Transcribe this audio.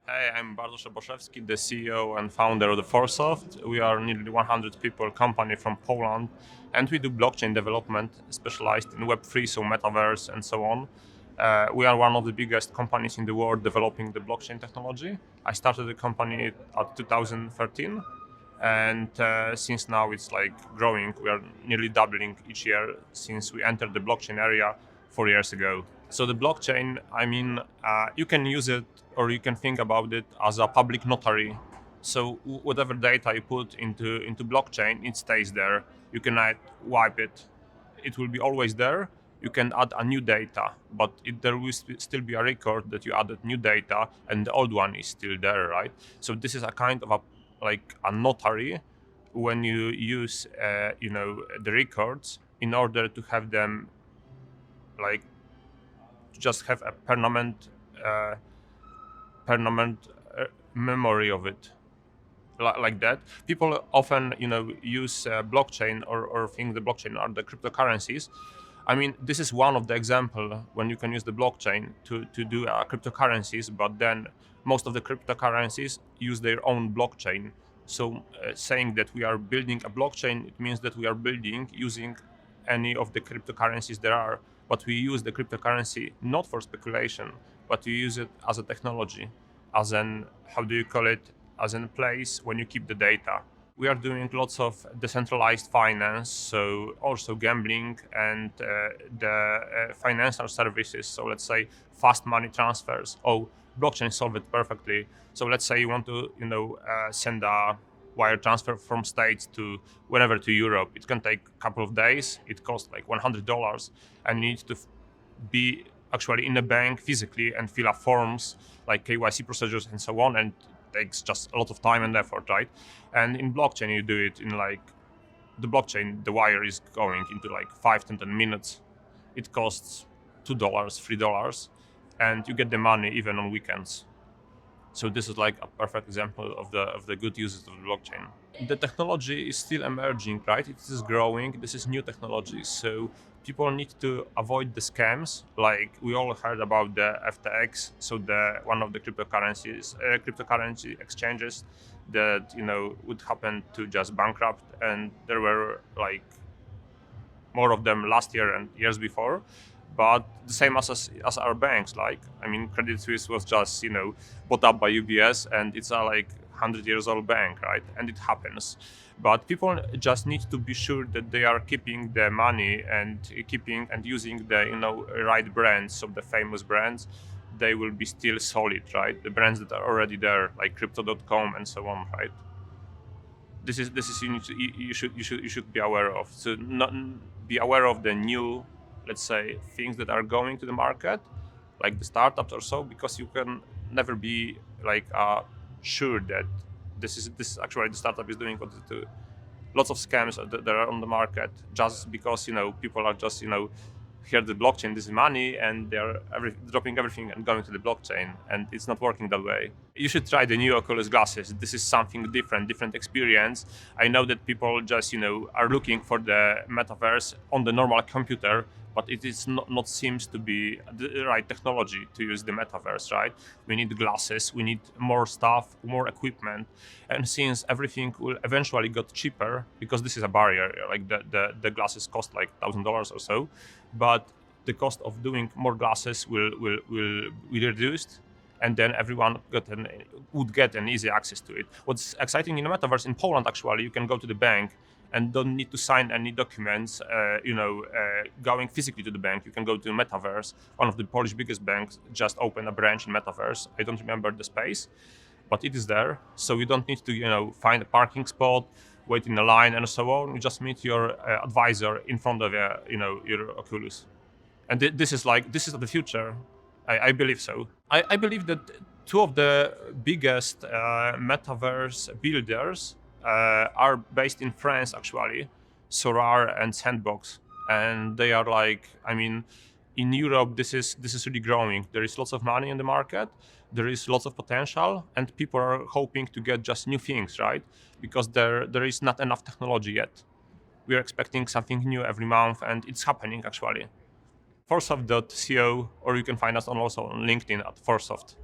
Hey, I'm Bartosz Robaszewski, the CEO and founder of the ForSoft. We are nearly 100 people company from Poland, and we do blockchain development, specialized in Web3, so Metaverse and so on. We are one of the biggest companies in the world developing the blockchain technology. I started the company at 2013, and since now it's like growing. We are nearly doubling each year since we entered the blockchain area 4 years ago. So the blockchain, you can use it or you can think about it as a public notary. So whatever data you put into blockchain, it stays there. You cannot wipe it. It will be always there. You can add a new data, but there will still be a record that you added new data and the old one is still there, right? So this is a kind of a notary when you use the records in order to have them like just have a permanent memory of it, like that. People often use blockchain or think the blockchain are the cryptocurrencies. I mean, this is one of the example when you can use the blockchain to do cryptocurrencies, but then most of the cryptocurrencies use their own blockchain. So saying that we are building a blockchain, it means that we are building using any of the cryptocurrencies there are, but we use the cryptocurrency not for speculation, but we use it as a technology, as an, how do you call it, as in place when you keep the data. We are doing lots of decentralized finance, so also gambling and the financial services. So let's say fast money transfers. Oh, blockchain solve it perfectly. So let's say you want to, send a wire transfer from States to whenever to Europe. It can take a couple of days. It costs like $100, and you need to be actually in the bank physically and fill up forms like KYC procedures and so on, and takes just a lot of time and effort, right? And in blockchain, you do it in like the blockchain, the wire is going into like 5 to 10 minutes. It costs $2, $3, and you get the money even on weekends. So this is like a perfect example of the good uses of the blockchain. The technology is still emerging, right? It is growing. This is new technology. So people need to avoid the scams. Like we all heard about the FTX, so the one of the cryptocurrency exchanges that would happen to just bankrupt, and there were like more of them last year and years before. But the same as our banks, like I mean, Credit Suisse was just bought up by UBS, and it's a like 100 years old bank, right? And it happens. But people just need to be sure that they are keeping the money and keeping and using the right brands, so the famous brands. They will be still solid, right? The brands that are already there, like Crypto.com and so on, right? This is you should be aware of. So not be aware of the new, let's say, things that are going to the market, like the startups or so, because you can never be like sure that this actually the startup is doing what it do. Lots of scams that are on the market just because people are just here the blockchain, this is money, and they're dropping everything and going to the blockchain, and it's not working that way. You should try the new Oculus glasses. This is something different experience. I know that people just are looking for the metaverse on the normal computer, but it is not seems to be the right technology to use the metaverse, right? We need glasses, we need more stuff, more equipment, and since everything will eventually get cheaper, because this is a barrier, like the glasses cost like $1,000 or so, but the cost of doing more glasses will be reduced, and then everyone would get an easy access to it. What's exciting in the metaverse in Poland, actually, you can go to the bank and don't need to sign any documents, going physically to the bank. You can go to Metaverse. One of the Polish biggest banks just opened a branch in Metaverse. I don't remember the space, but it is there. So you don't need to, find a parking spot, wait in a line, and so on. You just meet your advisor in front of, your Oculus. And this is the future. I believe so. I believe that two of the biggest metaverse builders are based in France, actually, Sorar and Sandbox, and they are like, I mean, in Europe, this is really growing. There is lots of money in the market. There is lots of potential, and people are hoping to get just new things, right? Because there is not enough technology yet. We are expecting something new every month, and it's happening actually. Forsoft.co, or you can find us also on LinkedIn at Forsoft.